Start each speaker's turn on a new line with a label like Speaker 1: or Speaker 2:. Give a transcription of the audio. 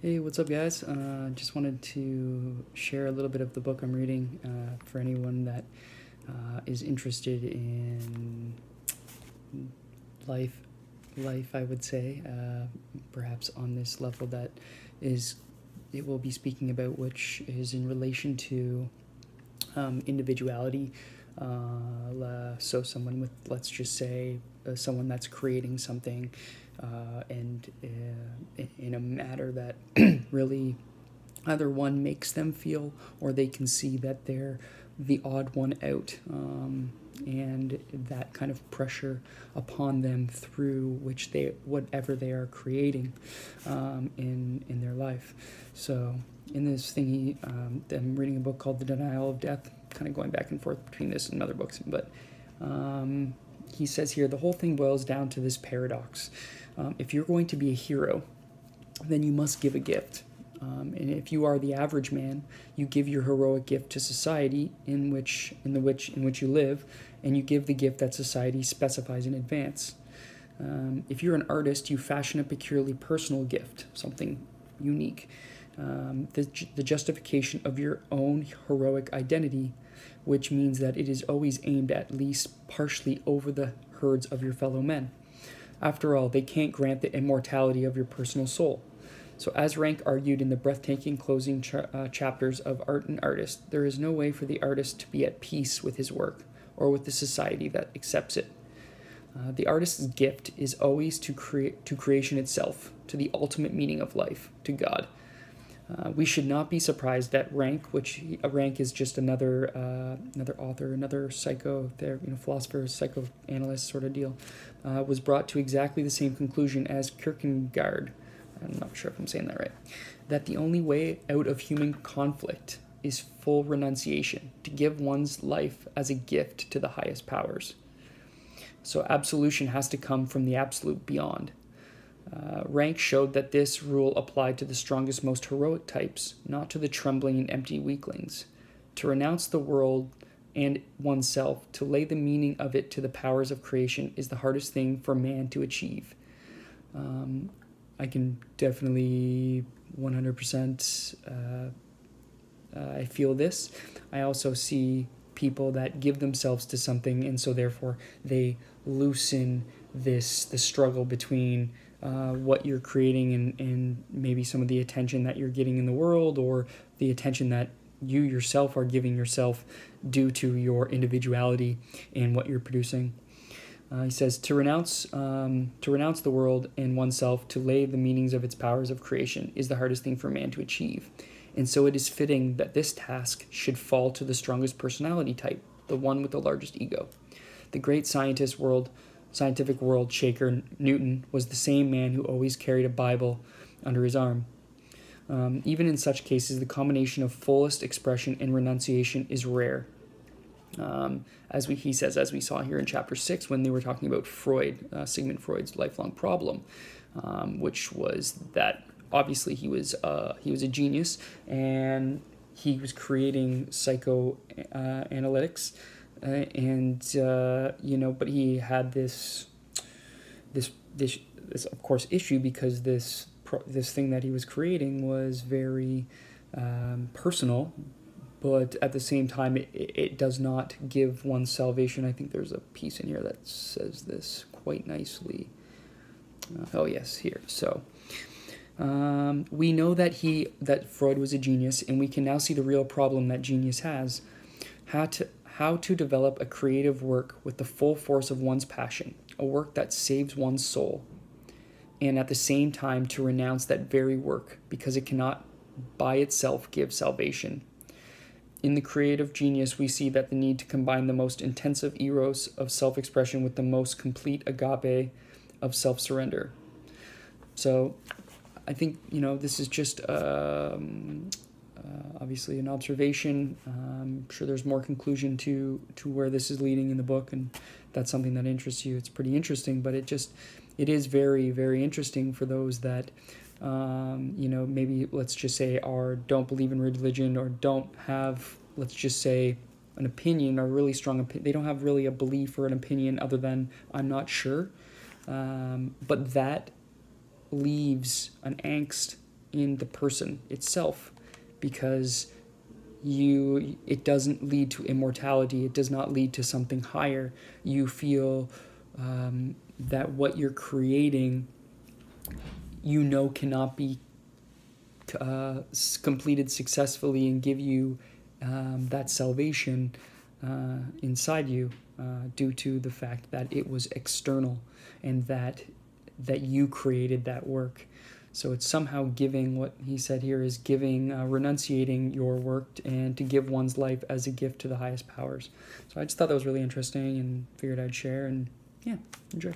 Speaker 1: Hey, what's up, guys? Just wanted to share a little bit of the book I'm reading for anyone that is interested in life. Life, I would say, perhaps on this level that is it will be speaking about, which is in relation to individuality. So someone with, let's just say, someone that's creating something, and in a matter that really either one makes them feel or they can see that they're the odd one out, and that kind of pressure upon them through which they whatever they are creating in their life. So in this thingy, I'm reading a book called The Denial of Death, kind of going back and forth between this and other books, but he says here the whole thing boils down to this paradox. If you're going to be a hero, then you must give a gift. And if you are the average man, you give your heroic gift to society in which you live, and you give the gift that society specifies in advance. If you're an artist, you fashion a peculiarly personal gift, something unique, the justification of your own heroic identity, which means that it is always aimed at least partially over the herds of your fellow men. After all, they can't grant the immortality of your personal soul. So as Rank argued in the breathtaking closing chapters of Art and Artist, there is no way for the artist to be at peace with his work or with the society that accepts it. The artist's gift is always to creation itself, to the ultimate meaning of life, to God. We should not be surprised that Rank, Rank is just another author, another philosopher, psychoanalyst sort of deal, was brought to exactly the same conclusion as Kierkegaard. I'm not sure if I'm saying that right, that the only way out of human conflict is full renunciation, to give one's life as a gift to the highest powers. So absolution has to come from the absolute beyond. Rank showed that this rule applied to the strongest, most heroic types, not to the trembling and empty weaklings. To renounce the world and oneself, to lay the meaning of it to the powers of creation, is the hardest thing for man to achieve. I can definitely 100% I feel this. I also see people that give themselves to something, and so therefore they loosen the struggle between what you're creating and maybe some of the attention that you're getting in the world, or the attention that you yourself are giving yourself due to your individuality and what you're producing. He says, to renounce the world and oneself, to lay the meanings of its powers of creation, is the hardest thing for man to achieve. And so it is fitting that this task should fall to the strongest personality type, the one with the largest ego. The great scientific world shaker Newton was the same man who always carried a Bible under his arm. Even in such cases, the combination of fullest expression and renunciation is rare. As we saw here in chapter 6 when they were talking about Freud, Sigmund Freud's lifelong problem, which was that obviously he was a genius, and he was creating psychoanalytics, but he had this of course issue, because this thing that he was creating was very personal. But at the same time, it does not give one salvation. I think there's a piece in here that says this quite nicely. Oh yes, here. So we know that Freud was a genius, and we can now see the real problem that genius has: how to develop a creative work with the full force of one's passion, a work that saves one's soul, and at the same time to renounce that very work because it cannot by itself give salvation. In the creative genius, we see that the need to combine the most intensive eros of self-expression with the most complete agape of self-surrender. So I think, this is just obviously an observation. I'm sure there's more conclusion to where this is leading in the book, and that's something that interests you. It's pretty interesting, but it is very, very interesting for those that maybe, let's just say, don't believe in religion, or don't have, let's just say, an opinion, or really strong opinion. They don't have really a belief or an opinion other than, I'm not sure. But that leaves an angst in the person itself, because it doesn't lead to immortality. It does not lead to something higher. You feel that what you're creating, cannot be completed successfully and give you that salvation inside you, due to the fact that it was external, and that you created that work. So it's somehow giving, what he said here is giving, renunciating your work, and to give one's life as a gift to the highest powers. So I just thought that was really interesting and figured I'd share, and yeah, enjoy.